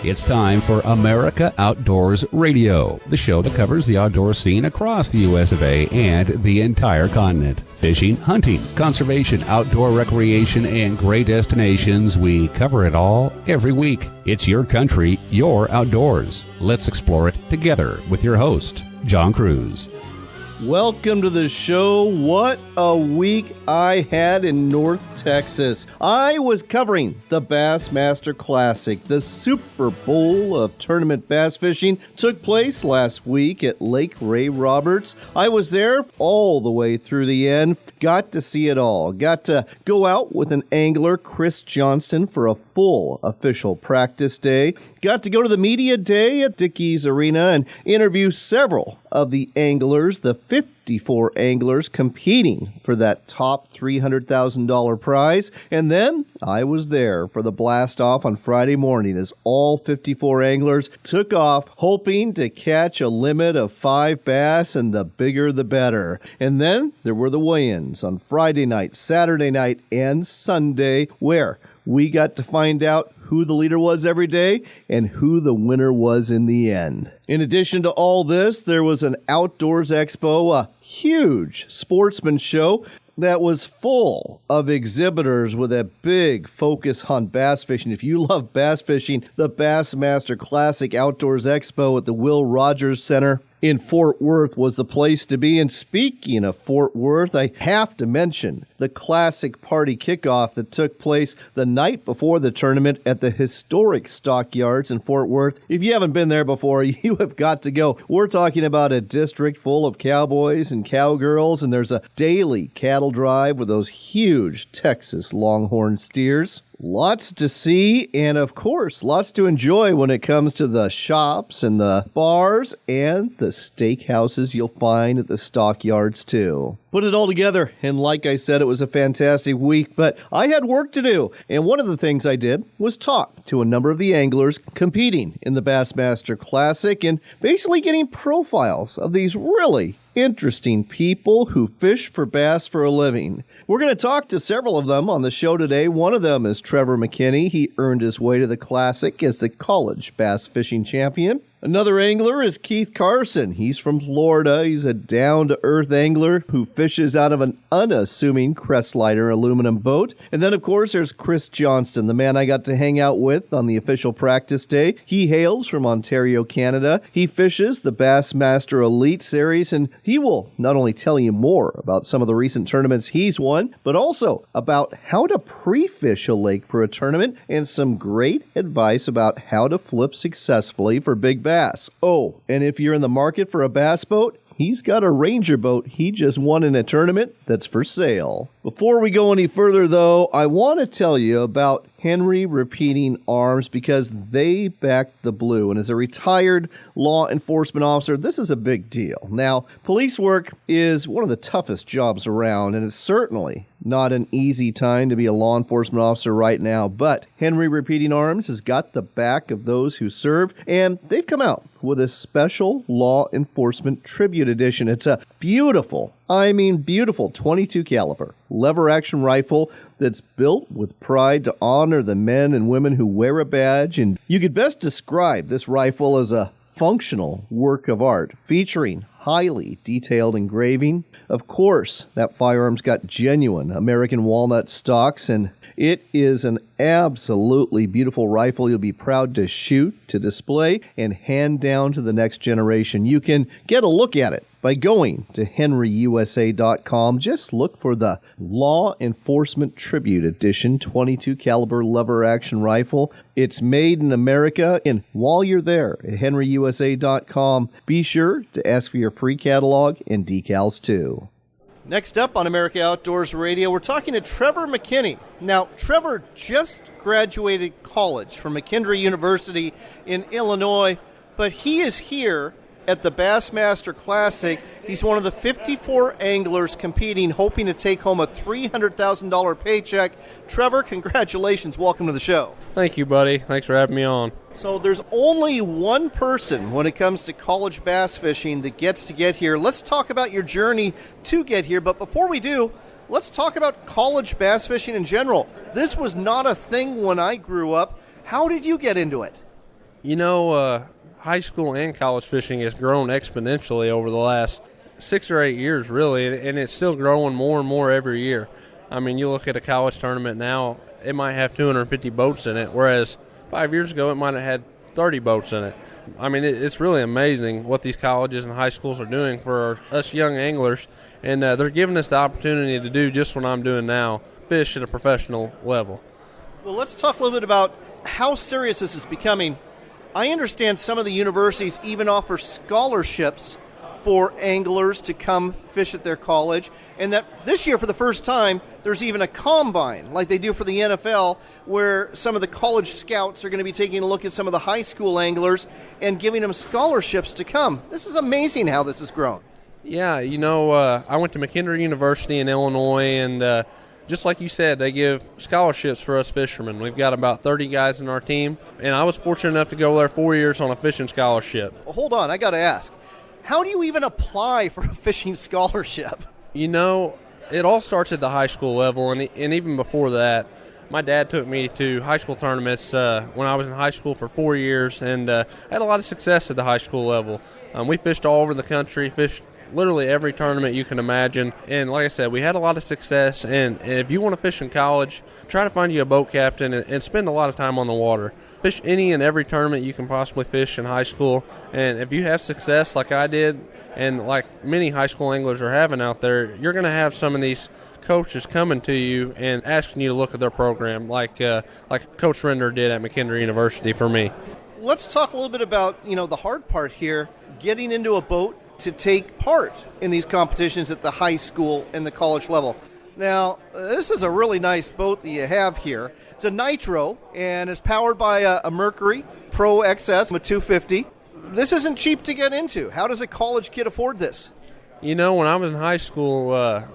It's time for America Outdoors Radio, the show that covers the outdoor scene across the U.S. of A. and the entire continent. Fishing, hunting, conservation, outdoor recreation, and great destinations. We cover it all every week. It's your country, your outdoors. Let's explore it together with your host, John Cruz. Welcome to the show. What a week I had in North Texas. I was covering the Bassmaster Classic. The Super Bowl of tournament bass fishing took place last week at Lake Ray Roberts. I was there all the way through the end. Got to see it all. Got to go out with an angler, Chris Johnston, for a full official practice day. Got to go to the media day at Dickies Arena and interview several of the anglers, the 54 anglers competing for that top $300,000 prize. And then I was there for the blast off on Friday morning as all 54 anglers took off, hoping to catch a limit of 5 bass, and the bigger the better. And then there were the weigh-ins on Friday night, Saturday night, and Sunday, where we got to find out who the leader was every day and who the winner was in the end. In addition to all this, there was an Outdoors Expo, a huge sportsman show that was full of exhibitors with a big focus on bass fishing. If you love bass fishing, the Bassmaster Classic Outdoors Expo at the Will Rogers Center in Fort Worth was the place to be. And speaking of Fort Worth, I have to mention the Classic Party Kickoff that took place the night before the tournament at the historic Stockyards in Fort Worth. If you haven't been there before, you have got to go. We're talking about a district full of cowboys and cowgirls, and there's a daily cattle drive with those huge Texas Longhorn steers. Lots to see, and of course, lots to enjoy when it comes to the shops and the bars and the steakhouses you'll find at the stockyards too. Put it all together, and like I said, it was a fantastic week, but I had work to do, and one of the things I did was talk to a number of the anglers competing in the Bassmaster Classic and basically getting profiles of these really interesting people who fish for bass for a living. We're going to talk to several of them on the show today. One of them is Trevor McKinney. He earned his way to the Classic as the college bass fishing champion. Another angler is Keith Carson. He's from Florida. He's a down-to-earth angler who fishes out of an unassuming Crestliner aluminum boat. And then, of course, there's Chris Johnston, the man I got to hang out with on the official practice day. He hails from Ontario, Canada. He fishes the Bassmaster Elite Series, and he will not only tell you more about some of the recent tournaments he's won, but also about how to pre-fish a lake for a tournament and some great advice about how to flip successfully for big bass. Oh, and if you're in the market for a bass boat, he's got a Ranger boat he just won in a tournament that's for sale. Before we go any further, though, I want to tell you about Henry Repeating Arms because they back the blue. And as a retired law enforcement officer, this is a big deal. Now, police work is one of the toughest jobs around, and it's certainly not an easy time to be a law enforcement officer right now. But Henry Repeating Arms has got the back of those who served, and they've come out with a special law enforcement tribute edition. It's a beautiful 22 caliber lever action rifle that's built with pride to honor the men and women who wear a badge. And you could best describe this rifle as a functional work of art featuring highly detailed engraving. Of course, that firearm's got genuine American walnut stocks, and it is an absolutely beautiful rifle you'll be proud to shoot, to display, and hand down to the next generation. You can get a look at it by going to henryusa.com. Just look for the Law Enforcement Tribute Edition 22 caliber lever action rifle. It's made in America, and while you're there at henryusa.com, be sure to ask for your free catalog and decals too. Next up on America Outdoors Radio, we're talking to Trevor McKinney. Now, Trevor just graduated college from McKendree University in Illinois, but he is here at the Bassmaster Classic. He's one of the 54 anglers competing, hoping to take home a $300,000 paycheck. Trevor, congratulations. Welcome to the show. Thank you, buddy. Thanks for having me on. So there's only one person when it comes to college bass fishing that gets to get here. Let's talk about your journey to get here. But before we do, let's talk about college bass fishing in general. This was not a thing when I grew up. How did you get into it? High school and college fishing has grown exponentially over the last 6 or 8 years, really, and it's still growing more and more every year. I mean, you look at a college tournament now, it might have 250 boats in it, whereas 5 years ago it might have had 30 boats in it. I mean, it's really amazing what these colleges and high schools are doing for us young anglers, and they're giving us the opportunity to do just what I'm doing now, fish at a professional level. Well, let's talk a little bit about how serious this is becoming. I understand some of the universities even offer scholarships for anglers to come fish at their college, and that this year for the first time there's even a combine like they do for the NFL where some of the college scouts are going to be taking a look at some of the high school anglers and giving them scholarships to come. This is amazing how this has grown. Yeah, I went to McHenry University in Illinois, and just like you said, they give scholarships for us fishermen. We've got about 30 guys in our team, and I was fortunate enough to go there 4 years on a fishing scholarship. Well, hold on, I got to ask. How do you even apply for a fishing scholarship? It all starts at the high school level, and even before that. My dad took me to high school tournaments when I was in high school for 4 years, and had a lot of success at the high school level. We fished all over the country, fished literally every tournament you can imagine, and like I said, we had a lot of success. And if you want to fish in college, try to find you a boat captain and spend a lot of time on the water. Fish any and every tournament you can possibly fish in high school, and if you have success like I did and like many high school anglers are having out there, you're going to have some of these coaches coming to you and asking you to look at their program, like Coach Render did at McHenry University for me. Let's talk a little bit about the hard part here, getting into a boat to take part in these competitions at the high school and the college level. Now, this is a really nice boat that you have here. It's a Nitro, and it's powered by a Mercury Pro XS, a 250. This isn't cheap to get into. How does a college kid afford this? When I was in high school,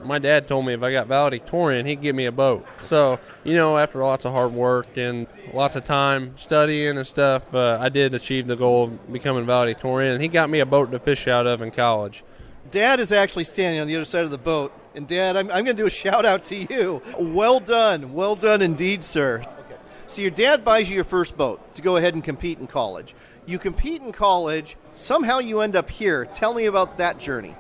my dad told me if I got valedictorian, he'd give me a boat. So, after lots of hard work and lots of time studying and stuff, I did achieve the goal of becoming valedictorian, and he got me a boat to fish out of in college. Dad is actually standing on the other side of the boat. And, Dad, I'm going to do a shout-out to you. Well done. Well done indeed, sir. Okay. So your dad buys you your first boat to go ahead and compete in college. You compete in college. Somehow you end up here. Tell me about that journey.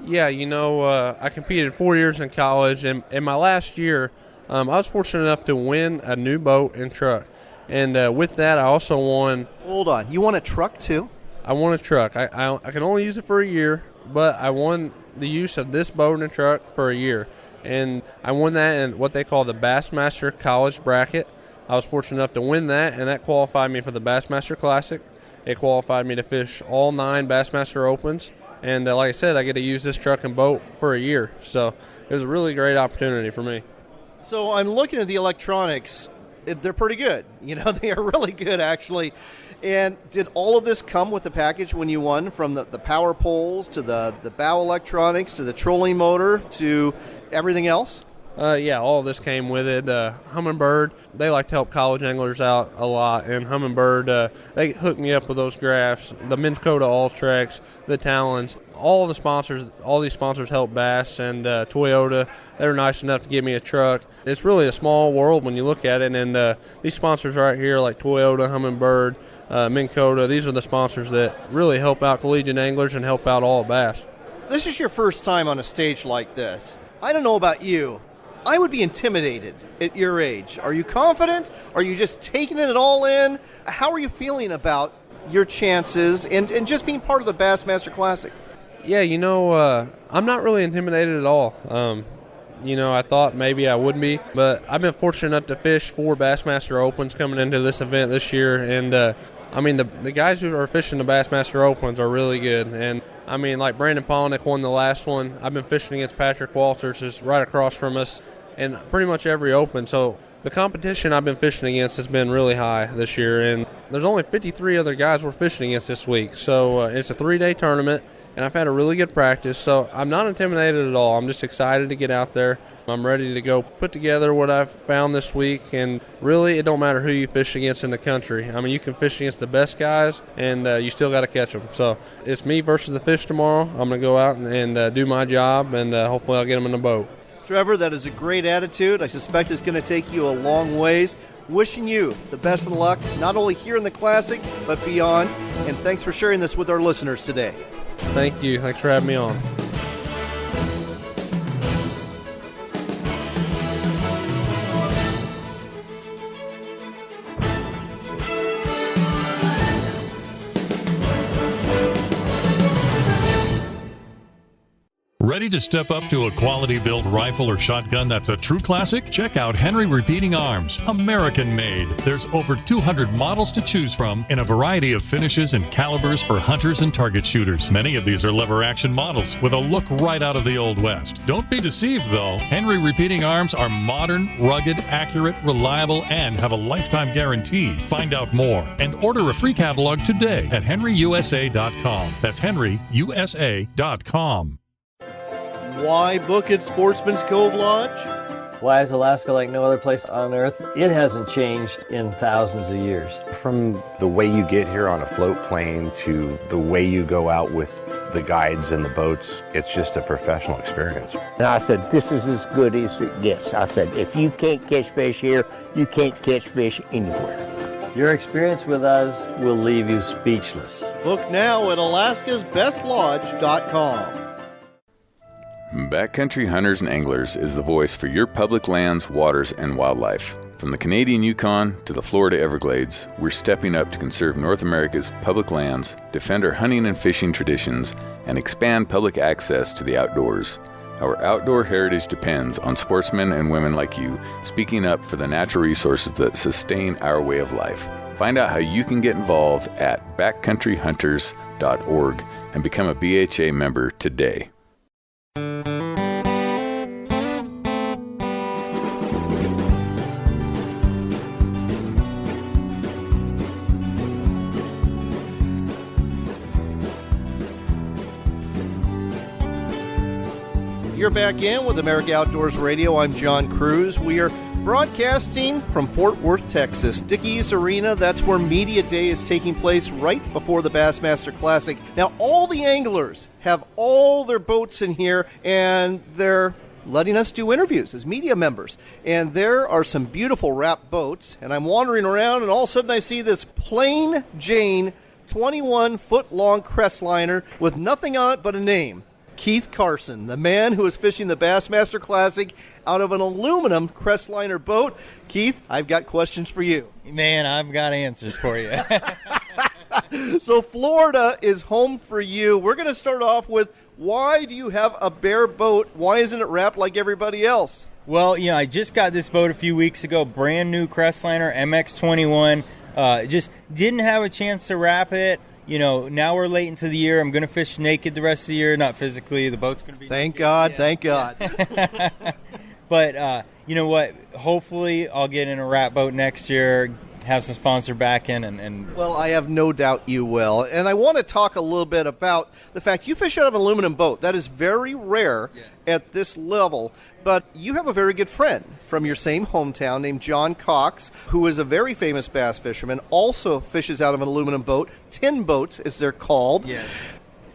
Yeah, I competed 4 years in college, and in my last year, I was fortunate enough to win a new boat and truck. And with that, I also won. Hold on. You won a truck, too? I won a truck. I can only use it for a year, but I won the use of this boat and truck for a year. And I won that in what they call the Bassmaster College Bracket. I was fortunate enough to win that, and that qualified me for the Bassmaster Classic. It qualified me to fish all 9 Bassmaster Opens. And like I said, I get to use this truck and boat for a year. So it was a really great opportunity for me. So I'm looking at the electronics. They're pretty good. They are really good, actually. And did all of this come with the package when you won, from the power poles to the bow electronics to the trolling motor to everything else? Yeah, all of this came with it. Humminbird, they like to help college anglers out a lot, and Humminbird, they hooked me up with those graphs, the Minn Kota Ultrex, the Talons. All these sponsors help Bass and Toyota. They were nice enough to give me a truck. It's really a small world when you look at it, and these sponsors right here, like Toyota, Humminbird, Minn Kota, these are the sponsors that really help out collegiate anglers and help out all of Bass. This is your first time on a stage like this. I don't know about you. I would be intimidated at your age. Are you confident? Are you just taking it all in? How are you feeling about your chances and just being part of the Bassmaster Classic? Yeah, I'm not really intimidated at all. I thought maybe I would be, but I've been fortunate enough to fish 4 Bassmaster Opens coming into this event this year, and the guys who are fishing the Bassmaster Opens are really good. And like Brandon Polnick won the last one. I've been fishing against Patrick Walters, who's right across from us, and pretty much every Open. So the competition I've been fishing against has been really high this year, and there's only 53 other guys we're fishing against this week. So it's a 3-day tournament, and I've had a really good practice. So I'm not intimidated at all. I'm just excited to get out there. I'm ready to go put together what I've found this week, and really it don't matter who you fish against in the country. You can fish against the best guys, and you still got to catch them. So it's me versus the fish tomorrow. I'm going to go out and do my job, and hopefully I'll get them in the boat. Trevor, that is a great attitude. I suspect it's going to take you a long ways. wishing you the best of luck, not only here in the Classic, but beyond. And thanks for sharing this with our listeners today. Thank you. Thanks for having me on. Ready to step up to a quality-built rifle or shotgun that's a true classic? Check out Henry Repeating Arms, American-made. There's over 200 models to choose from in a variety of finishes and calibers for hunters and target shooters. Many of these are lever-action models with a look right out of the Old West. Don't be deceived, though. Henry Repeating Arms are modern, rugged, accurate, reliable, and have a lifetime guarantee. Find out more and order a free catalog today at henryusa.com. That's henryusa.com. Why book at Sportsman's Cove Lodge? Why is Alaska like no other place on Earth? It hasn't changed in thousands of years. From the way you get here on a float plane to the way you go out with the guides and the boats, it's just a professional experience. And I said, this is as good as it gets. I said, if you can't catch fish here, you can't catch fish anywhere. Your experience with us will leave you speechless. Book now at alaskasbestlodge.com. Backcountry Hunters and Anglers is the voice for your public lands, waters, and wildlife. From the Canadian Yukon to the Florida Everglades, we're stepping up to conserve North America's public lands, defend our hunting and fishing traditions, and expand public access to the outdoors. Our outdoor heritage depends on sportsmen and women like you speaking up for the natural resources that sustain our way of life. Find out how you can get involved at backcountryhunters.org and become a BHA member today. You're back in with America Outdoors Radio. I'm John Cruz. We are broadcasting from Fort Worth, Texas. Dickies Arena, that's where Media Day is taking place right before the Bassmaster Classic. Now, all the anglers have all their boats in here, and they're letting us do interviews as media members. And there are some beautiful wrap boats, and I'm wandering around, and all of a sudden I see this Plain Jane 21-foot-long crestliner with nothing on it but a name. Keith Carson, the man who is fishing the Bassmaster Classic out of an aluminum crestliner boat. Keith, I've got questions for you. Man, I've got answers for you. So Florida is home for you. We're going to start off with, why do you have a bare boat? Why isn't it wrapped like everybody else? Well, I just got this boat a few weeks ago, brand new crestliner, MX21. Just didn't have a chance to wrap it. Now we're late into the year. I'm going to fish naked the rest of the year, not physically. The boat's going to be Thank naked. God, Yeah. thank God. But you know what? Hopefully I'll get in a wrap boat next year, have some sponsor backing. And Well, I have no doubt you will. And I want to talk a little bit about the fact you fish out of an aluminum boat. That is very rare at this level. But you have a very good friend from your same hometown named John Cox, who is a very famous bass fisherman, also fishes out of an aluminum boat. Tin boats, as they're called. Yes.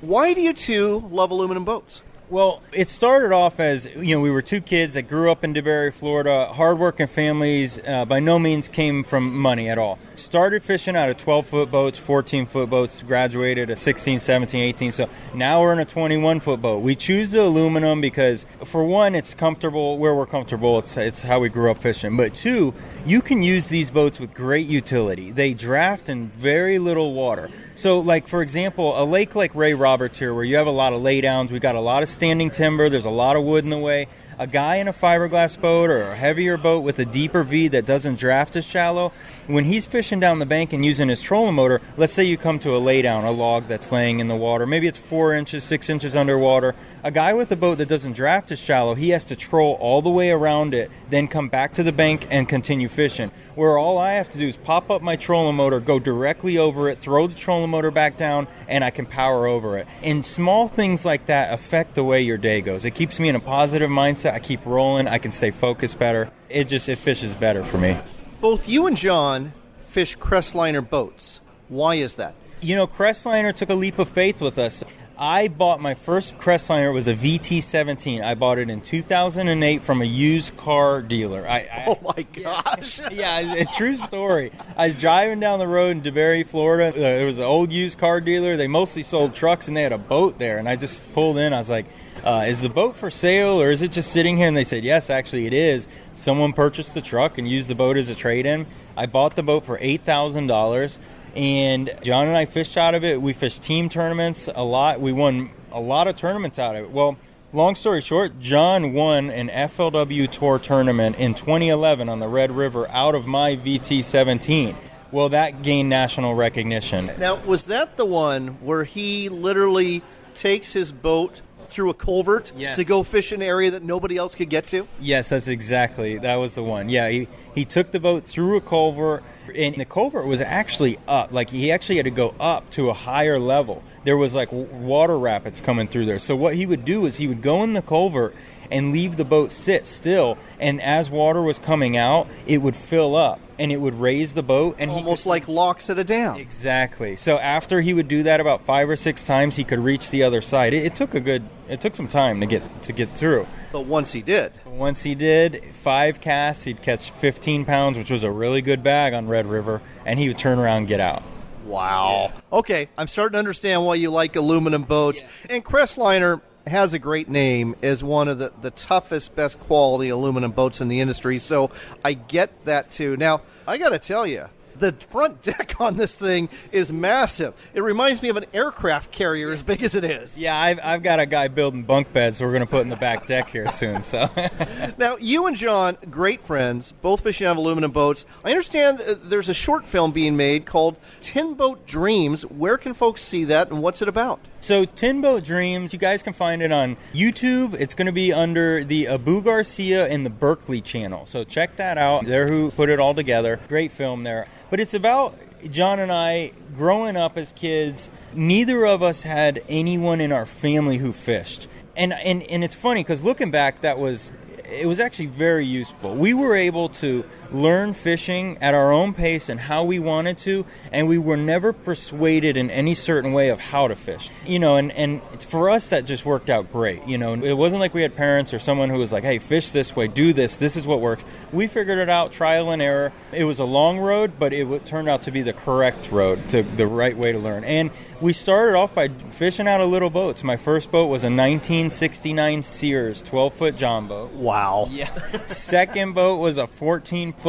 Why do you two love aluminum boats? Well, it started off as, we were two kids that grew up in DeBary, Florida, hardworking families, by no means came from money at all. Started fishing out of 12-foot boats, 14-foot boats, graduated a 16, 17, 18, so now we're in a 21-foot boat. We choose the aluminum because, for one, it's comfortable, where we're comfortable, it's how we grew up fishing, but two, you can use these boats with great utility. They draft in very little water. So, like, for example, a lake like Ray Roberts here, where you have a lot of laydowns, we got a lot of standing timber, there's a lot of wood in the way. A guy in a fiberglass boat or a heavier boat with a deeper V that doesn't draft as shallow, when he's fishing down the bank and using his trolling motor, let's say you come to a laydown, a log that's laying in the water, maybe it's 4 inches, 6 inches underwater. A guy with a boat that doesn't draft as shallow, he has to troll all the way around it, then come back to the bank and continue fishing. Where all I have to do is pop up my trolling motor, go directly over it, throw the trolling motor back down, and I can power over it. And small things like that affect the way your day goes. It keeps me in a positive mindset. I keep rolling. I can stay focused better. It fishes better for me. Both you and John fish crestliner boats. Why is that? Crestliner took a leap of faith with us. I bought my first Crestliner. It was a VT17. I bought it in 2008 from a used car dealer. Oh, my gosh. Yeah, a true story. I was driving down the road in DeBary, Florida. It was an old used car dealer. They mostly sold trucks, and they had a boat there. And I just pulled in. I was like, is the boat for sale, or is it just sitting here? And they said, yes, actually it is. Someone purchased the truck and used the boat as a trade-in. I bought the boat for $8,000. And John and I fished out of it. We fished team tournaments a lot. We won a lot of tournaments out of it. Well, long story short, John won an FLW Tour tournament in 2011 on the Red River out of my VT17. Well, that gained national recognition. Now, was that the one where he literally takes his boat through a culvert to go fish an area that nobody else could get to? Yes, that was the one. Yeah, he took the boat through a culvert, and the culvert was actually up. Like, he actually had to go up to a higher level. There was like water rapids coming through there. So what he would do is he would go in the culvert and leave the boat sit still, and as water was coming out, it would fill up and it would raise the boat, and almost like locks at a dam. Exactly. So after he would do that about 5 or 6 times, he could reach the other side. It took some time to get through. But once he did, 5 casts, he'd catch 15 pounds, which was a really good bag on Red River, and he would turn around and get out. Wow. Yeah. Okay, I'm starting to understand why you like aluminum boats. Yeah. And Crestliner has a great name as one of the toughest, best quality aluminum boats in the industry, so I get that too. Now, I got to tell you, the front deck on this thing is massive. It reminds me of an aircraft carrier as big as it is. Yeah, I've got a guy building bunk beds we're going to put in the back deck here soon. So Now, you and John, great friends, both fishing out of aluminum boats. I understand there's a short film being made called Tin Boat Dreams. Where can folks see that, and what's it about? So Tin Boat Dreams, you guys can find it on YouTube. It's going to be under the Abu Garcia and the Berkeley channel. So check that out. They're who put it all together. Great film there. But it's about John and I growing up as kids. Neither of us had anyone in our family who fished. And it's funny because looking back, it was actually very useful. We were able to learn fishing at our own pace and how we wanted to, and we were never persuaded in any certain way of how to fish. And for us, that just worked out great. It wasn't like we had parents or someone who was like, hey, fish this way, do this is what works. We figured it out, trial and error. It was a long road, but it turned out to be the correct road, to the right way to learn. And we started off by fishing out of little boats. My first boat was a 1969 Sears 12-foot John boat. Wow. Yeah. Second boat was a 14-foot,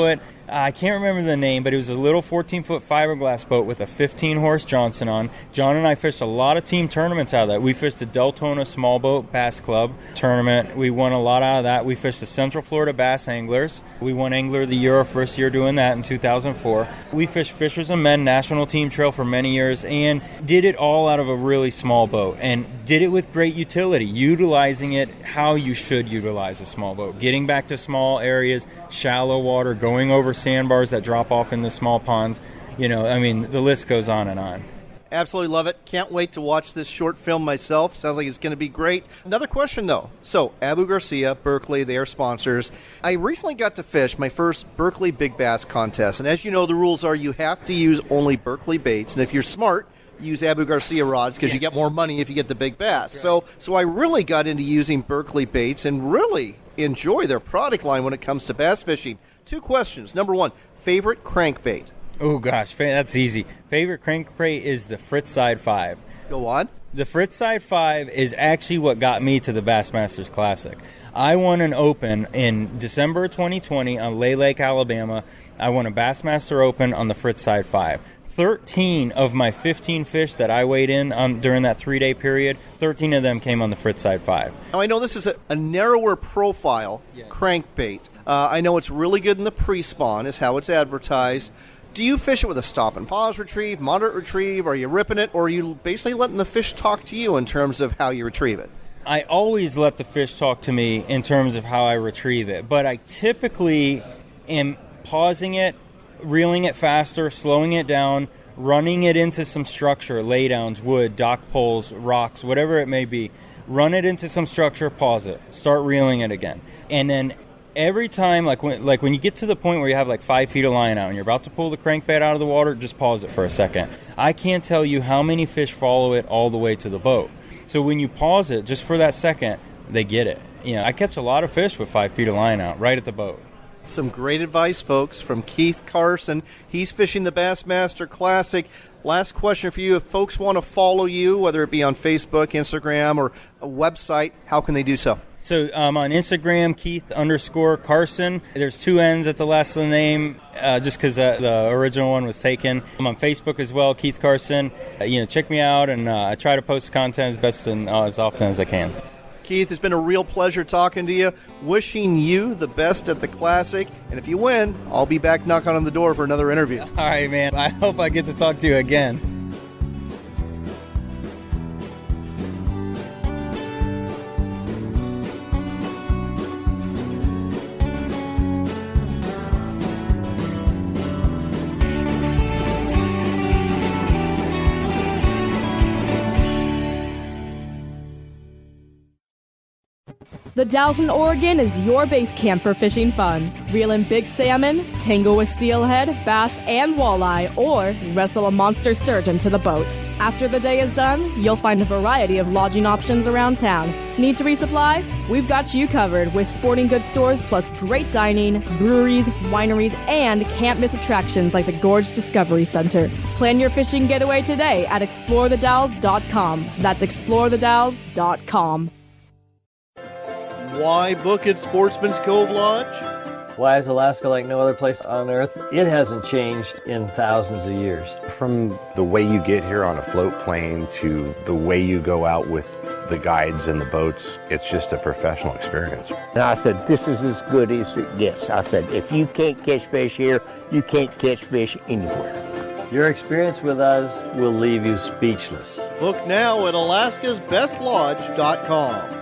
I can't remember the name, but it was a little 14-foot fiberglass boat with a 15-horse Johnson on. John and I fished a lot of team tournaments out of that. We fished the Deltona Small Boat Bass Club tournament. We won a lot out of that. We fished the Central Florida Bass Anglers. We won Angler of the Year our first year doing that in 2004. We fished Fishers and Men National Team Trail for many years and did it all out of a really small boat and did it with great utility, utilizing it how you should utilize a small boat. Getting back to small areas, shallow water, going over sandbars that drop off into small ponds. The list goes on and on. Absolutely love it. Can't wait to watch this short film myself. Sounds like it's going to be great. Another question, though. So, Abu Garcia, Berkeley, they are sponsors. I recently got to fish my first Berkeley Big Bass contest. And as you know, the rules are you have to use only Berkeley baits. And if you're smart, use Abu Garcia rods because you get more money if you get the big bass. Right. So I really got into using Berkeley baits and really enjoy their product line when it comes to bass fishing. 2 questions. Number 1, favorite crankbait? Oh, gosh, that's easy. Favorite crankbait is the Fritzside 5. Go on. The Fritzside 5 is actually what got me to the Bassmasters Classic. I won an Open in December 2020 on Lay Lake, Alabama. I won a Bassmaster Open on the Fritzside 5. 13 of my 15 fish that I weighed in on during that 3-day period, 13 of them came on the Fritzside 5. Now, I know this is a narrower profile crankbait. I know it's really good in the pre-spawn, is how it's advertised. Do you fish it with a stop and pause retrieve, moderate retrieve? Are you ripping it, or are you basically letting the fish talk to you in terms of how you retrieve it? I always let the fish talk to me in terms of how I retrieve it, but I typically am pausing it, reeling it faster, slowing it down, running it into some structure, laydowns, wood, dock poles, rocks, whatever it may be. Run it into some structure, pause it, start reeling it again. And then every time, like when you get to the point where you have 5 feet of line out and you're about to pull the crankbait out of the water, just pause it for a second. I can't tell you how many fish follow it all the way to the boat. So when you pause it just for that second, they get it. I catch a lot of fish with 5 feet of line out right at the boat. Some great advice, folks, from Keith Carson. He's fishing the Bassmaster Classic. Last question for you. If folks want to follow you, whether it be on Facebook, Instagram, or a website, how can they do so? So on Instagram, Keith_Carson. There's 2 N's at the last of the name, just because the original one was taken. I'm on Facebook as well, Keith Carson. Check me out, and I try to post content as best and as often as I can. Keith, it's been a real pleasure talking to you. Wishing you the best at the Classic. And if you win, I'll be back knocking on the door for another interview. All right, man. I hope I get to talk to you again. The Dalles in Oregon is your base camp for fishing fun. Reel in big salmon, tangle with steelhead, bass, and walleye, or wrestle a monster sturgeon to the boat. After the day is done, you'll find a variety of lodging options around town. Need to resupply? We've got you covered with sporting goods stores plus great dining, breweries, wineries, and can't-miss attractions like the Gorge Discovery Center. Plan your fishing getaway today at ExploreTheDalles.com. That's ExploreTheDalles.com. Why book at Sportsman's Cove Lodge? Why is Alaska like no other place on Earth? It hasn't changed in thousands of years. From the way you get here on a float plane to the way you go out with the guides and the boats, it's just a professional experience. And I said, this is as good as it gets. I said, if you can't catch fish here, you can't catch fish anywhere. Your experience with us will leave you speechless. Book now at alaskasbestlodge.com.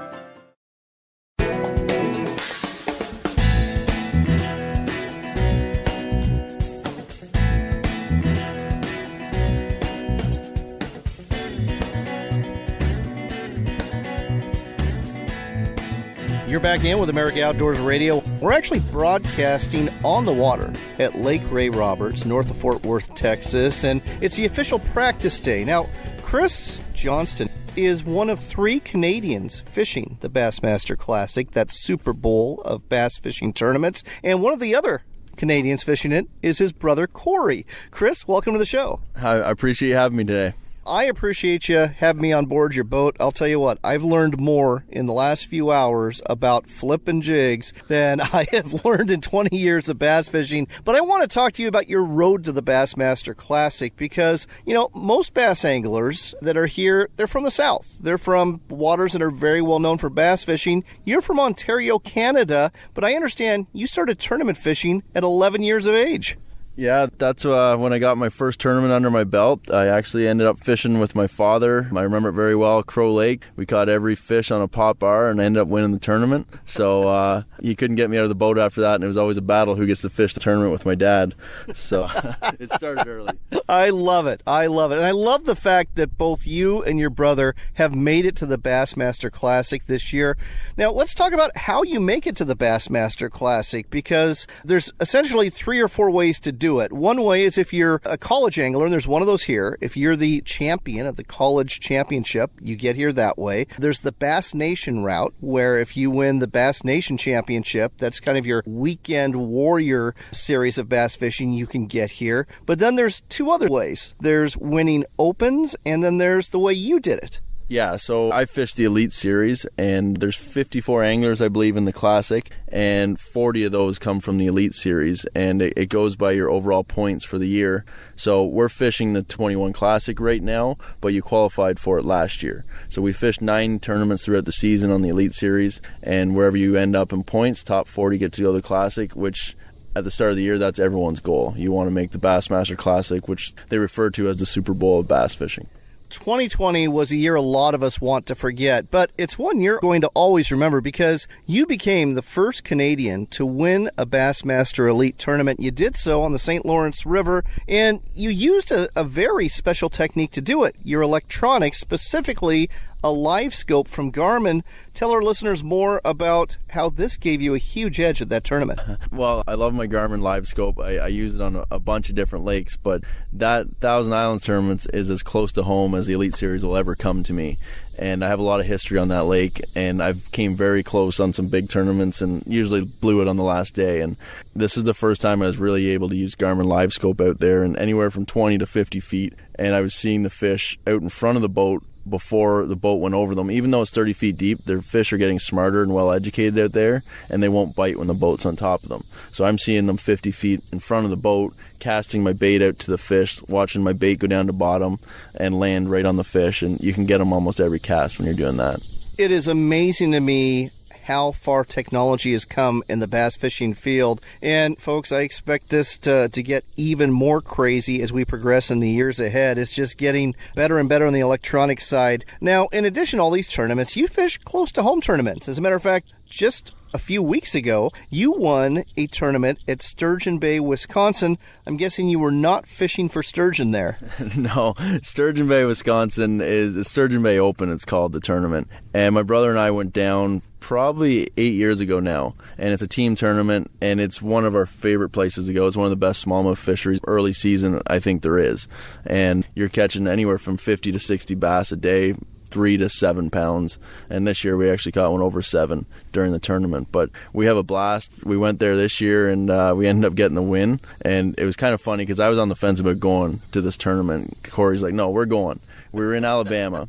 You're back in with America Outdoors Radio. We're actually broadcasting on the water at Lake Ray Roberts, north of Fort Worth, Texas, and it's the official practice day. Now, Chris Johnston is one of 3 Canadians fishing the Bassmaster Classic, that Super Bowl of bass fishing tournaments, and one of the other Canadians fishing it is his brother Corey. Chris, welcome to the show. I appreciate you having me today. I appreciate you having me on board your boat. I'll tell you what, I've learned more in the last few hours about flipping jigs than I have learned in 20 years of bass fishing. But I want to talk to you about your road to the Bassmaster Classic because, most bass anglers that are here, they're from the South. They're from waters that are very well known for bass fishing. You're from Ontario, Canada, but I understand you started tournament fishing at 11 years of age. Yeah, that's when I got my first tournament under my belt. I actually ended up fishing with my father. I remember it very well, Crow Lake. We caught every fish on a pot bar and I ended up winning the tournament. So he couldn't get me out of the boat after that, and it was always a battle who gets to fish the tournament with my dad. So it started early. I love it. And I love the fact that both you and your brother have made it to the Bassmaster Classic this year. Now, let's talk about how you make it to the Bassmaster Classic, because there's essentially 3 or 4 ways to do it. One way is if you're a college angler, and there's one of those here. If you're the champion of the college championship, you get here that way. There's the Bass Nation route, where if you win the Bass Nation championship, that's kind of your weekend warrior series of bass fishing, you can get here. But then there's 2 other ways. There's winning opens, and then there's the way you did it. Yeah, so I fished the Elite Series, and there's 54 anglers, I believe, in the Classic, and 40 of those come from the Elite Series, and it goes by your overall points for the year. So we're fishing the 21 Classic right now, but you qualified for it last year. So we fished 9 tournaments throughout the season on the Elite Series, and wherever you end up in points, top 40 get to go to the Classic, which at the start of the year, that's everyone's goal. You want to make the Bassmaster Classic, which they refer to as the Super Bowl of bass fishing. 2020 was a year a lot of us want to forget, but it's one you're going to always remember because you became the first Canadian to win a Bassmaster Elite tournament. You did so on the St. Lawrence River, and you used a very special technique to do it. Your electronics, specifically a live scope from Garmin. Tell our listeners more about how this gave you a huge edge at that tournament. Well, I love my Garmin live scope. I use it on a bunch of different lakes, but that Thousand Islands tournament is as close to home as the Elite Series will ever come to me. And I have a lot of history on that lake, and I've came very close on some big tournaments and usually blew it on the last day. And this is the first time I was really able to use Garmin live scope out there, and anywhere from 20 to 50 feet. And I was seeing the fish out in front of the boat before the boat went over them. Even though it's 30 feet deep, their fish are getting smarter and well educated out there, and they won't bite when the boat's on top of them. So I'm seeing them 50 feet in front of the boat, casting my bait out to the fish, watching my bait go down to bottom and land right on the fish, and you can get them almost every cast when you're doing that. It is amazing to me how far technology has come in the bass fishing field. And folks, I expect this to get even more crazy as we progress in the years ahead. It's just getting better and better on the electronic side. Now, in addition to all these tournaments, you fish close to home tournaments. As a matter of fact, just a few weeks ago, you won a tournament at Sturgeon Bay, Wisconsin. I'm guessing you were not fishing for sturgeon there. No, Sturgeon Bay, Wisconsin is the Sturgeon Bay Open, it's called, the tournament. And my brother and I went down probably 8 years ago now, and it's a team tournament, and it's one of our favorite places to go. It's one of the best smallmouth fisheries early season I think there is. And you're catching anywhere from 50 to 60 bass a day, 3 to 7 pounds, and this year we actually caught one over 7 during the tournament. But we have a blast. We went there this year, and we ended up getting the win, and it was kind of funny because I was on the fence about going to this tournament. Corey's like, no, we're going. We were in Alabama,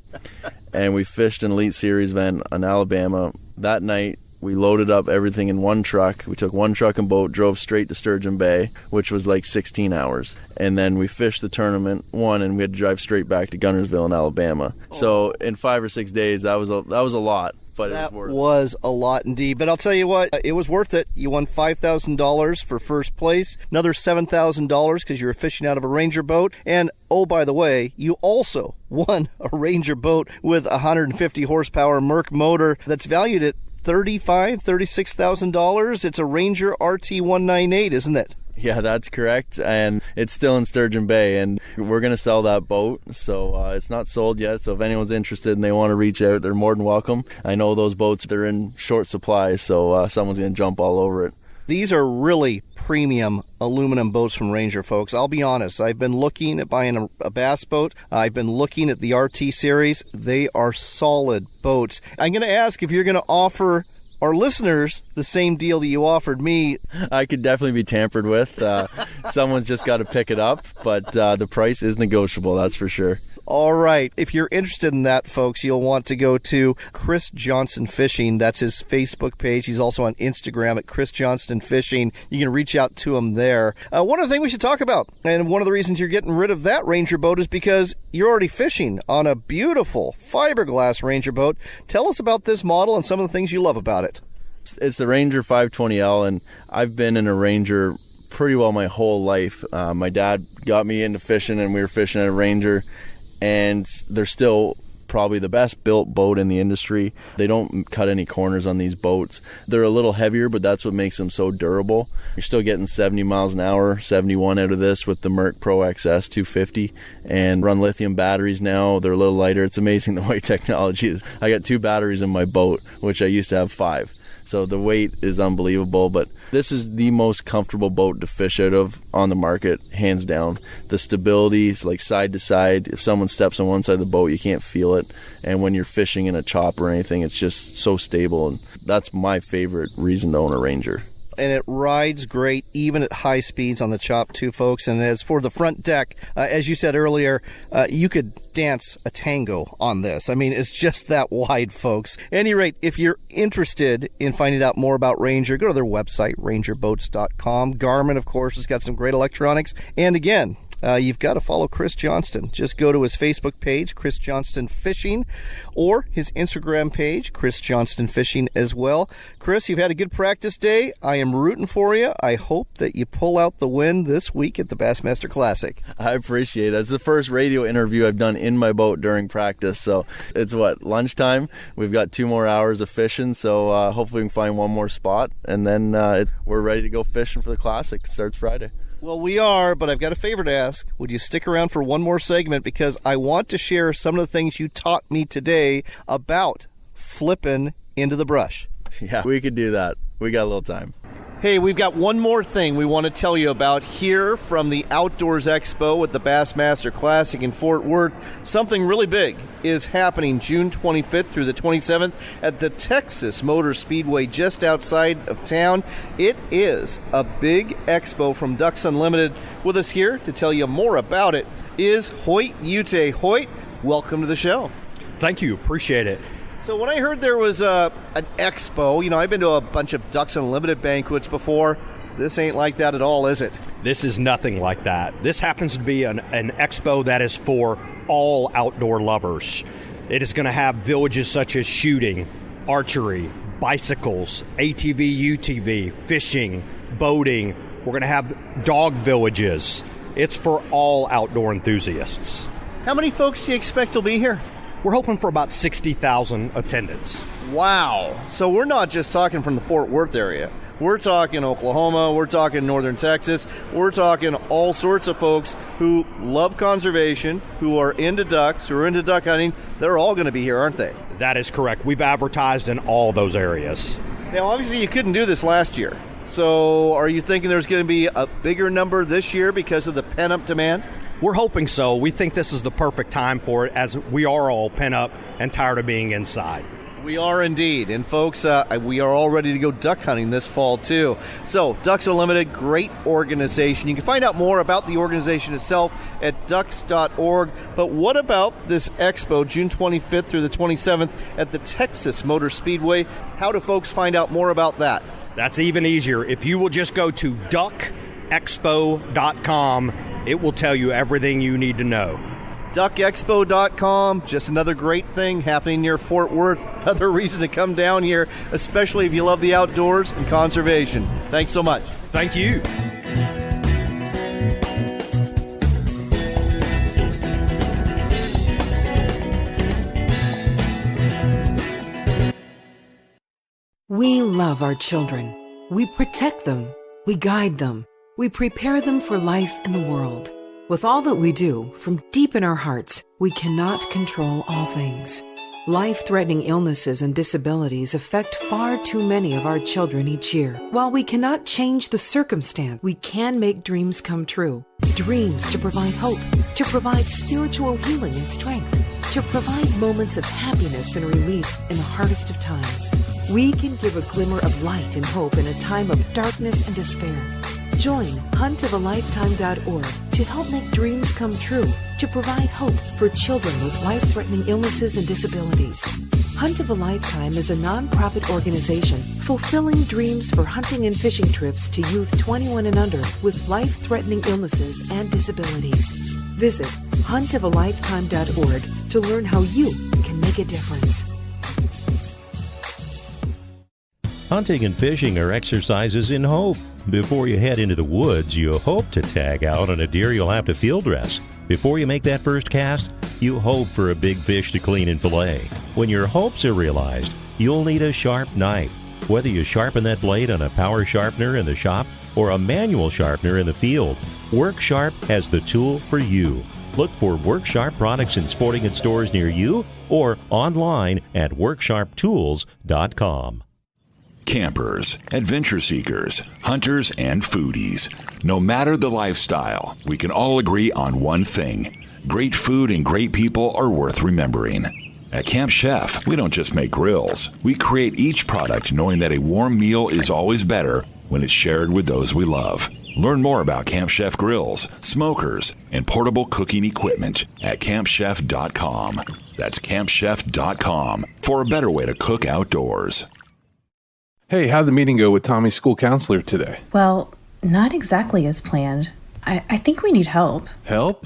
and we fished an Elite Series event in Alabama. That night we loaded up everything in one truck. We took one truck and boat, drove straight to Sturgeon Bay, which was like 16 hours. And then we fished the tournament, won, and we had to drive straight back to Guntersville in Alabama. So in 5 or 6 days, that was a lot. But that it was worth it. Was a lot indeed. But I'll tell you what, it was worth it. You won $5,000 for first place, another $7,000 because you were fishing out of a Ranger boat. And oh, by the way, you also won a Ranger boat with a 150 horsepower Merc motor that's valued at $36,000. It's a Ranger RT198, isn't it? Yeah, that's correct, and it's still in Sturgeon Bay, and we're going to sell that boat, so it's not sold yet, so if anyone's interested and they want to reach out, they're more than welcome. I know those boats, they're in short supply, so someone's going to jump all over it. These are really premium aluminum boats from Ranger, folks. I'll be honest, I've been looking at buying a bass boat. I've been looking at the RT series. They are solid boats. I'm going to ask if you're going to offer our listeners the same deal that you offered me. I could definitely be tampered with. Someone's just got to pick it up, but the price is negotiable, that's for sure. All right. If you're interested in that, folks, you'll want to go to Chris Johnston Fishing. That's his Facebook page. He's also on Instagram at Chris Johnston Fishing. You can reach out to him there. One other thing we should talk about, and one of the reasons you're getting rid of that Ranger boat is because you're already fishing on a beautiful fiberglass Ranger boat. Tell us about this model and some of the things you love about it. It's the Ranger 520L, and I've been in a Ranger pretty well my whole life. My dad got me into fishing, and we were fishing at a Ranger, and they're still probably the best built boat in the industry. They don't cut any corners on these boats. They're a little heavier, but that's what makes them so durable. You're still getting 70 miles an hour, 71 out of this with the Merc Pro XS 250, and run lithium batteries now. They're a little lighter. It's amazing the way technology is. I got 2 batteries in my boat, which I used to have 5. So the weight is unbelievable, but this is the most comfortable boat to fish out of on the market, hands down. The stability is like side to side. If someone steps on one side of the boat, you can't feel it. And when you're fishing in a chop or anything, it's just so stable. And that's my favorite reason to own a Ranger. And it rides great even at high speeds on the chop too, folks. And as for the front deck, as you said earlier, you could dance a tango on this. I mean, it's just that wide, folks. At any rate, if you're interested in finding out more about Ranger, go to their website, rangerboats.com. Garmin, of course, has got some great electronics. And again, you've got to follow Chris Johnston. Just go to his Facebook page, Chris Johnston Fishing, or his Instagram page, Chris Johnston Fishing as well. Chris, you've had a good practice day. I am rooting for you. I hope that you pull out the win this week at the Bassmaster Classic. I appreciate it. It's the first radio interview I've done in my boat during practice. So it's lunchtime? We've got 2 more hours of fishing, so hopefully we can find one more spot, and then we're ready to go fishing for the Classic. It starts Friday. Well, we are, but I've got a favor to ask. Would you stick around for one more segment? Because I want to share some of the things you taught me today about flipping into the brush. Yeah, we could do that. We got a little time. Hey, we've got one more thing we want to tell you about here from the Outdoors Expo at the Bassmaster Classic in Fort Worth. Something really big is happening June 25th through the 27th at the Texas Motor Speedway just outside of town. It is a big expo from Ducks Unlimited. With us here to tell you more about it is Hoyt Ute. Hoyt, welcome to the show. Thank you. Appreciate it. So when I heard there was an expo, I've been to a bunch of Ducks Unlimited banquets before. This ain't like that at all, is it? This is nothing like that. This happens to be an expo that is for all outdoor lovers. It is going to have villages such as shooting, archery, bicycles, ATV, UTV, fishing, boating. We're going to have dog villages. It's for all outdoor enthusiasts. How many folks do you expect will be here? We're hoping for about 60,000 attendants. Wow. So we're not just talking from the Fort Worth area. We're talking Oklahoma. We're talking northern Texas. We're talking all sorts of folks who love conservation, who are into ducks, who are into duck hunting. They're all going to be here, aren't they? That is correct. We've advertised in all those areas. Now, obviously, you couldn't do this last year. So are you thinking there's going to be a bigger number this year because of the pent-up demand? We're hoping so. We think this is the perfect time for it, as we are all pent up and tired of being inside. We are indeed. And folks, we are all ready to go duck hunting this fall too. So Ducks Unlimited, great organization. You can find out more about the organization itself at ducks.org. But what about this expo, June 25th through the 27th at the Texas Motor Speedway? How do folks find out more about that? That's even easier. If you will just go to duckexpo.com, it will tell you everything you need to know. DuckExpo.com, just another great thing happening near Fort Worth. Another reason to come down here, especially if you love the outdoors and conservation. Thanks so much. Thank you. We love our children. We protect them. We guide them. We prepare them for life in the world. With all that we do, from deep in our hearts, we cannot control all things. Life-threatening illnesses and disabilities affect far too many of our children each year. While we cannot change the circumstance, we can make dreams come true. Dreams to provide hope, to provide spiritual healing and strength, to provide moments of happiness and relief in the hardest of times. We can give a glimmer of light and hope in a time of darkness and despair. Join huntofalifetime.org to help make dreams come true, to provide hope for children with life-threatening illnesses and disabilities. Hunt of a Lifetime is a non-profit organization fulfilling dreams for hunting and fishing trips to youth 21 and under with life-threatening illnesses and disabilities. Visit huntofalifetime.org to learn how you can make a difference. Hunting and fishing are exercises in hope. Before you head into the woods, you hope to tag out on a deer you'll have to field dress. Before you make that first cast, you hope for a big fish to clean and fillet. When your hopes are realized, you'll need a sharp knife. Whether you sharpen that blade on a power sharpener in the shop or a manual sharpener in the field, WorkSharp has the tool for you. Look for WorkSharp products in sporting goods stores near you or online at WorkSharpTools.com. Campers, adventure seekers, hunters, and foodies. No matter the lifestyle, we can all agree on one thing. Great food and great people are worth remembering. At Camp Chef, we don't just make grills. We create each product knowing that a warm meal is always better when it's shared with those we love. Learn more about Camp Chef grills, smokers, and portable cooking equipment at campchef.com. That's campchef.com for a better way to cook outdoors. Hey, how'd the meeting go with Tommy's school counselor today? Well, not exactly as planned. I think we need help. Help?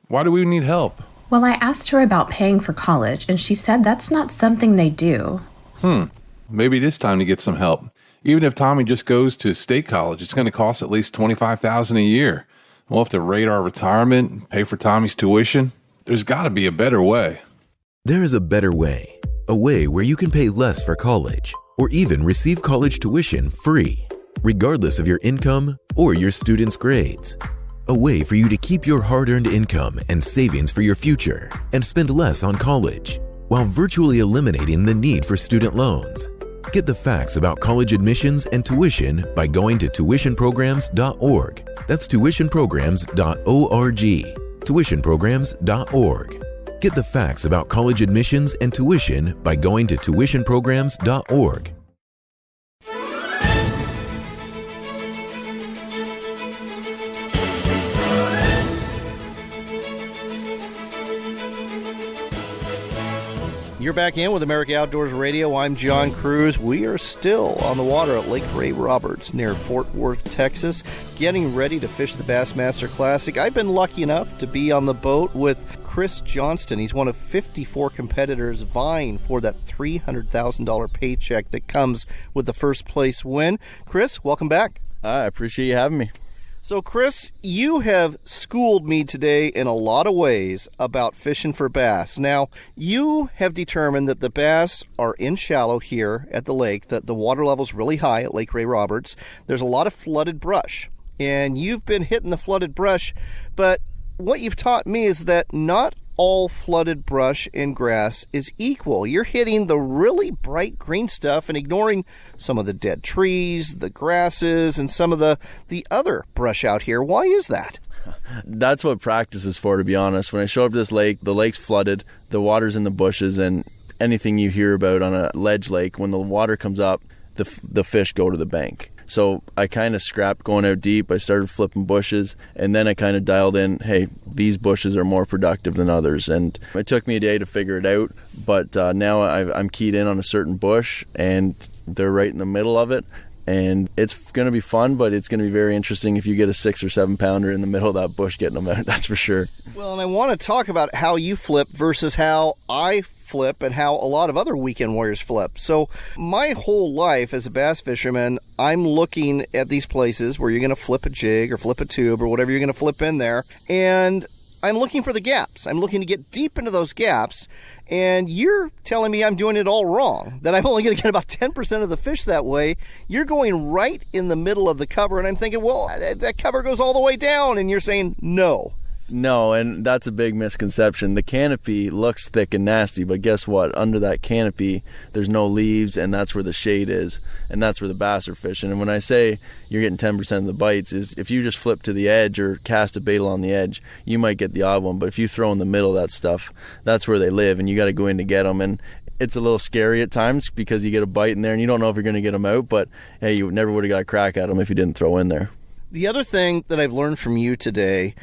Why do we need help? Well, I asked her about paying for college, and she said that's not something they do. Maybe it is time to get some help. Even if Tommy just goes to state college, it's going to cost at least $25,000 a year. We'll have to rate our retirement, pay for Tommy's tuition. There's got to be a better way. There is a better way. A way where you can pay less for college, or even receive college tuition free. regardless of your income or your students' grades. A way for you to keep your hard-earned income and savings for your future and spend less on college, while virtually eliminating the need for student loans. Get the facts about college admissions and tuition by going to tuitionprograms.org. That's tuitionprograms.org. tuitionprograms.org. Get the facts about college admissions and tuition by going to tuitionprograms.org. You're back in with America Outdoors Radio. I'm John Cruz. We are still on the water at Lake Ray Roberts near Fort Worth, Texas, getting ready to fish the Bassmaster Classic. I've been lucky enough to be on the boat with Chris Johnston. He's one of 54 competitors vying for that $300,000 paycheck that comes with the first place win. Chris, welcome back. I appreciate you having me. So, Chris, you have schooled me today in a lot of ways about fishing for bass. Now, you have determined that the bass are in shallow here at the lake, that the water level's really high at Lake Ray Roberts. There's a lot of flooded brush, and you've been hitting the flooded brush, but what you've taught me is that not all flooded brush and grass is equal. You're hitting the really bright green stuff and ignoring some of the dead trees, the grasses, and some of the other brush out here. Why is that? That's what practice is for, to be honest. When I show up to this lake, the lake's flooded, the water's in the bushes, and anything you hear about on a ledge lake, when the water comes up, the fish go to the bank. So I kind of scrapped going out deep. I started flipping bushes, and then I kind of dialed in, hey, these bushes are more productive than others. And it took me a day to figure it out, but now I'm keyed in on a certain bush, and they're right in the middle of it. And it's going to be fun, but it's going to be very interesting if you get a 6 or 7 pounder in the middle of that bush getting them out, that's for sure. Well, and I want to talk about how you flip versus how I flip and how a lot of other weekend warriors flip. So my whole life as a bass fisherman, I'm looking at these places where you're going to flip a jig or flip a tube or whatever you're going to flip in there, and I'm looking for the gaps. I'm looking to get deep into those gaps, and you're telling me I'm doing it all wrong, that I'm only going to get about 10% of the fish that way. You're going right in the middle of the cover, and I'm thinking, well, that cover goes all the way down, and you're saying no. No, and that's a big misconception. The canopy looks thick and nasty, but guess what? Under that canopy, there's no leaves, and that's where the shade is, and that's where the bass are fishing. And when I say you're getting 10% of the bites, is if you just flip to the edge or cast a bait on the edge, you might get the odd one. But if you throw in the middle of that stuff, that's where they live, and you got to go in to get them. And it's a little scary at times because you get a bite in there, and you don't know if you're going to get them out, but hey, you never would have got a crack at them if you didn't throw in there. The other thing that I've learned from you today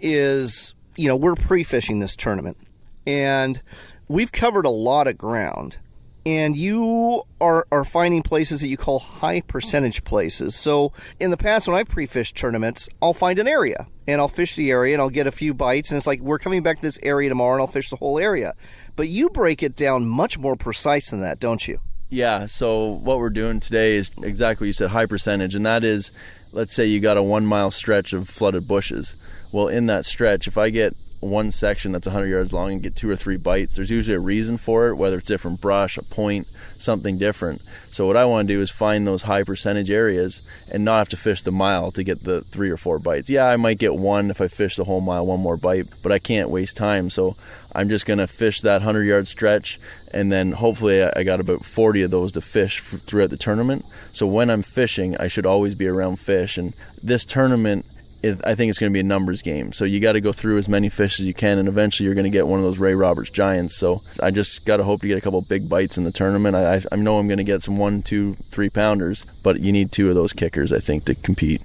is, we're pre-fishing this tournament, and we've covered a lot of ground, and you are finding places that you call high percentage places. So in the past, when I pre-fished tournaments, I'll find an area, and I'll fish the area, and I'll get a few bites, and it's like, we're coming back to this area tomorrow, and I'll fish the whole area. But you break it down much more precise than that, don't you? Yeah, so what we're doing today is exactly what you said, high percentage, and that is, let's say you got a 1 mile stretch of flooded bushes. Well, in that stretch, if I get one section that's 100 yards long and get 2 or 3 bites, there's usually a reason for it, whether it's different brush, a point, something different. So what I want to do is find those high percentage areas and not have to fish the mile to get the 3 or 4 bites. Yeah, I might get one if I fish the whole mile, one more bite, but I can't waste time. So I'm just going to fish that 100-yard stretch, and then hopefully I got about 40 of those to fish throughout the tournament. So when I'm fishing, I should always be around fish. And this tournament, I think it's going to be a numbers game. So you got to go through as many fish as you can, and eventually you're going to get one of those Ray Roberts giants. So I just got to hope to get a couple big bites in the tournament. I know I'm going to get some 1, 2, 3 pounders, but you need 2 of those kickers, I think, to compete.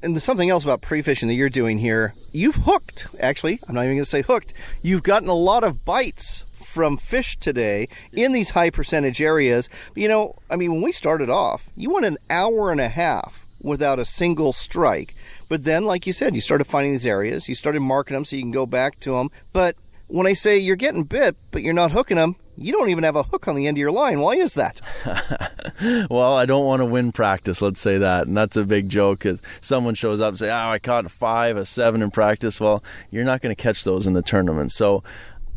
And there's something else about pre-fishing that you're doing here. You've hooked, actually, I'm not even going to say hooked. You've gotten a lot of bites from fish today in these high percentage areas. When we started off, you went an hour and a half without a single strike. But then, like you said, you started finding these areas. You started marking them so you can go back to them. But when I say you're getting bit, but you're not hooking them, you don't even have a hook on the end of your line. Why is that? Well, I don't want to win practice, let's say that. And that's a big joke because someone shows up and say, I caught a 5, a 7 in practice. Well, you're not going to catch those in the tournament. So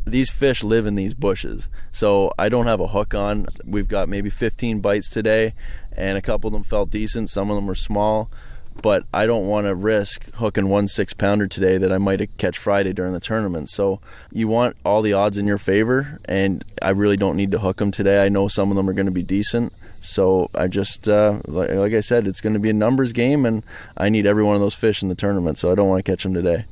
these fish live in these bushes. So I don't have a hook on. We've got maybe 15 bites today, and a couple of them felt decent. Some of them were small, but I don't want to risk hooking 1 6-pounder today that I might catch Friday during the tournament. So you want all the odds in your favor, and I really don't need to hook them today. I know some of them are going to be decent. So I just, like I said, it's going to be a numbers game, and I need every one of those fish in the tournament, so I don't want to catch them today.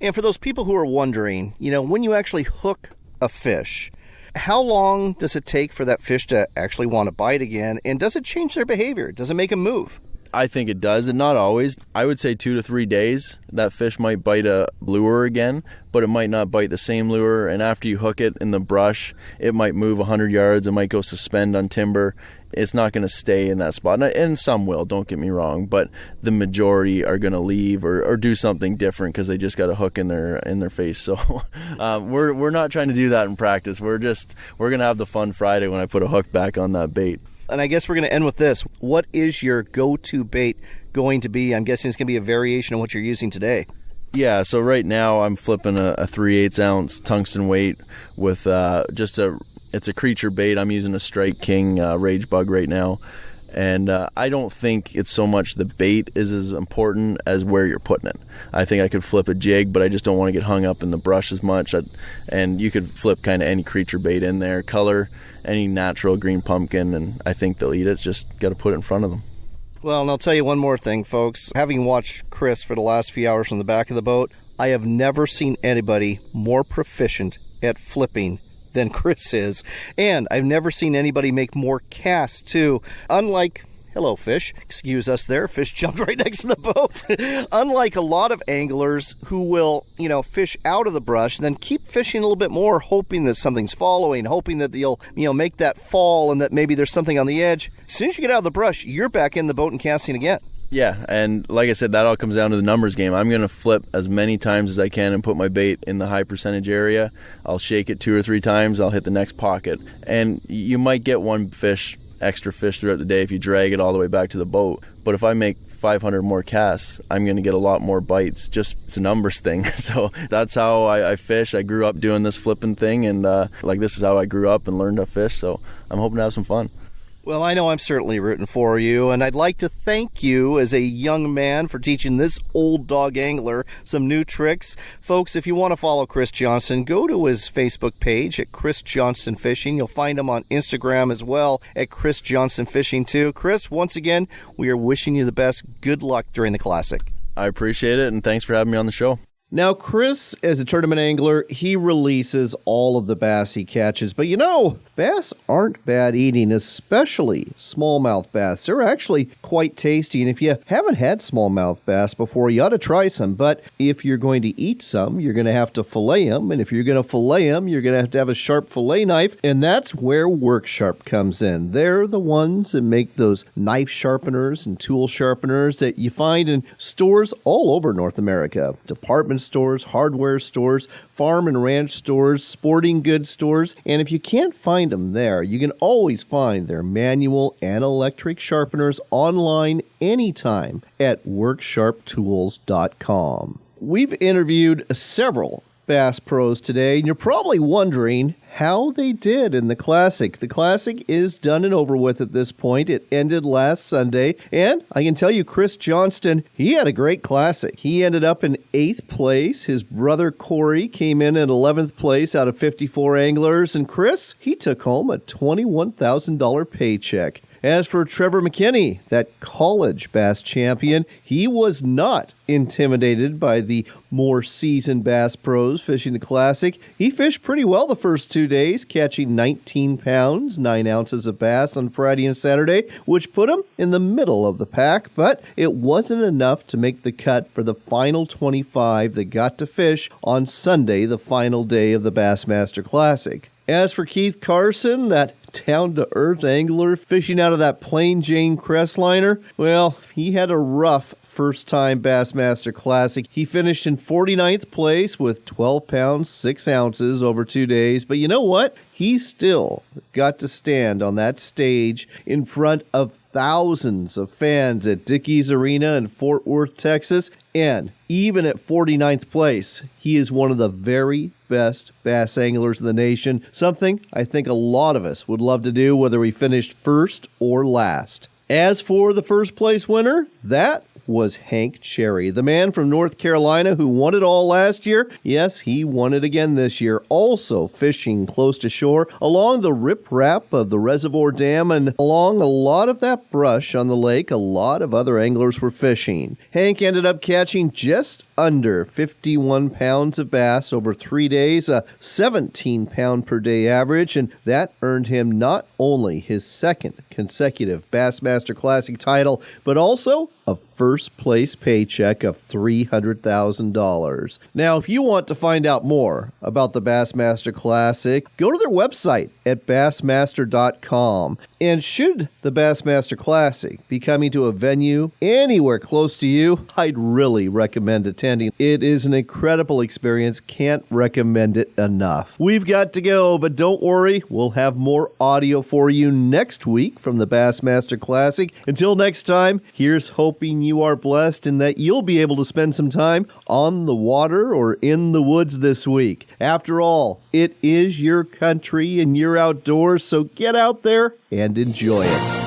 And for those people who are wondering, when you actually hook a fish, how long does it take for that fish to actually want to bite again? And does it change their behavior? Does it make them move? I think it does, and not always. I would say 2 to 3 days. That fish might bite a lure again, but it might not bite the same lure. And after you hook it in the brush, it might move 100 yards. It might go suspend on timber. It's not going to stay in that spot. And some will, don't get me wrong, but the majority are going to leave or do something different because they just got a hook in their face. So we're not trying to do that in practice. We're going to have the fun Friday when I put a hook back on that bait. And I guess we're going to end with this. What is your go-to bait going to be? I'm guessing it's going to be a variation of what you're using today. Yeah, so right now I'm flipping a 3/8 ounce tungsten weight with it's a creature bait. I'm using a Strike King Rage Bug right now. And I don't think it's so much the bait is as important as where you're putting it. I think I could flip a jig, but I just don't want to get hung up in the brush as much. And you could flip kind of any creature bait in there, color, any natural green pumpkin, and I think they'll eat it. Just got to put it in front of them. Well, and I'll tell you one more thing, folks. Having watched Chris for the last few hours from the back of the boat, I have never seen anybody more proficient at flipping than Chris is. And I've never seen anybody make more casts, too. Unlike, hello, fish. Excuse us there. Fish jumped right next to the boat. Unlike a lot of anglers who will, fish out of the brush and then keep fishing a little bit more, hoping that something's following, hoping that you'll, make that fall and that maybe there's something on the edge. As soon as you get out of the brush, you're back in the boat and casting again. Yeah, and like I said, that all comes down to the numbers game. I'm going to flip as many times as I can and put my bait in the high percentage area. I'll shake it 2 or 3 times. I'll hit the next pocket. And you might get one extra fish throughout the day if you drag it all the way back to the boat. But if I make 500 more casts, I'm going to get a lot more bites. Just, it's a numbers thing. So that's how I fish. I grew up doing this flipping thing, and this is how I grew up and learned to fish. So I'm hoping to have some fun. Well, I know I'm certainly rooting for you, and I'd like to thank you as a young man for teaching this old dog angler some new tricks. Folks, if you want to follow Chris Johnston, go to his Facebook page at Chris Johnston Fishing. You'll find him on Instagram as well at Chris Johnston Fishing too. Chris, once again, we are wishing you the best. Good luck during the Classic. I appreciate it, and thanks for having me on the show. Now, Chris, as a tournament angler, he releases all of the bass he catches. But bass aren't bad eating, especially smallmouth bass. They're actually quite tasty. And if you haven't had smallmouth bass before, you ought to try some. But if you're going to eat some, you're going to have to fillet them. And if you're going to fillet them, you're going to have a sharp fillet knife. And that's where WorkSharp comes in. They're the ones that make those knife sharpeners and tool sharpeners that you find in stores all over North America. Department stores, hardware stores, farm and ranch stores, sporting goods stores. And if you can't find them there, you can always find their manual and electric sharpeners online anytime at worksharptools.com. We've interviewed several Bass Pros today, and you're probably wondering how they did in the Classic. The Classic is done and over with at this point. It ended last Sunday, and I can tell you Chris Johnston, he had a great Classic. He ended up in 8th place. His brother Corey came in at 11th place out of 54 anglers, and Chris, he took home a $21,000 paycheck. As for Trevor McKinney, that college bass champion, he was not intimidated by the more seasoned Bass Pros fishing the Classic. He fished pretty well the first 2 days, catching 19 pounds, 9 ounces of bass on Friday and Saturday, which put him in the middle of the pack, but it wasn't enough to make the cut for the final 25 that got to fish on Sunday, the final day of the Bassmaster Classic. As for Keith Carson, that down-to-earth angler fishing out of that plain Jane Crestliner, well, he had a rough first-time Bassmaster Classic. He finished in 49th place with 12 pounds, 6 ounces over 2 days. But you know what? He still got to stand on that stage in front of thousands of fans at Dickies Arena in Fort Worth, Texas. And even at 49th place, he is one of the very best bass anglers in the nation, something I think a lot of us would love to do, whether we finished first or last. As for the first place winner, that was Hank Cherry, the man from North Carolina who won it all last year. Yes, he won it again this year, also fishing close to shore along the riprap of the Reservoir Dam and along a lot of that brush on the lake. A lot of other anglers were fishing. Hank ended up catching just under 51 pounds of bass over 3 days, a 17 pound per day average, and that earned him not only his second consecutive Bassmaster Classic title, but also a first place paycheck of $300,000. Now, if you want to find out more about the Bassmaster Classic, go to their website at bassmaster.com. And should the Bassmaster Classic be coming to a venue anywhere close to you, I'd really recommend attending. It is an incredible experience. Can't recommend it enough. We've got to go, but don't worry, we'll have more audio for you next week from the Bassmaster Classic. Until next time, here's hoping you are blessed and that you'll be able to spend some time on the water or in the woods this week. After all, it is your country and your outdoors, so get out there and enjoy it.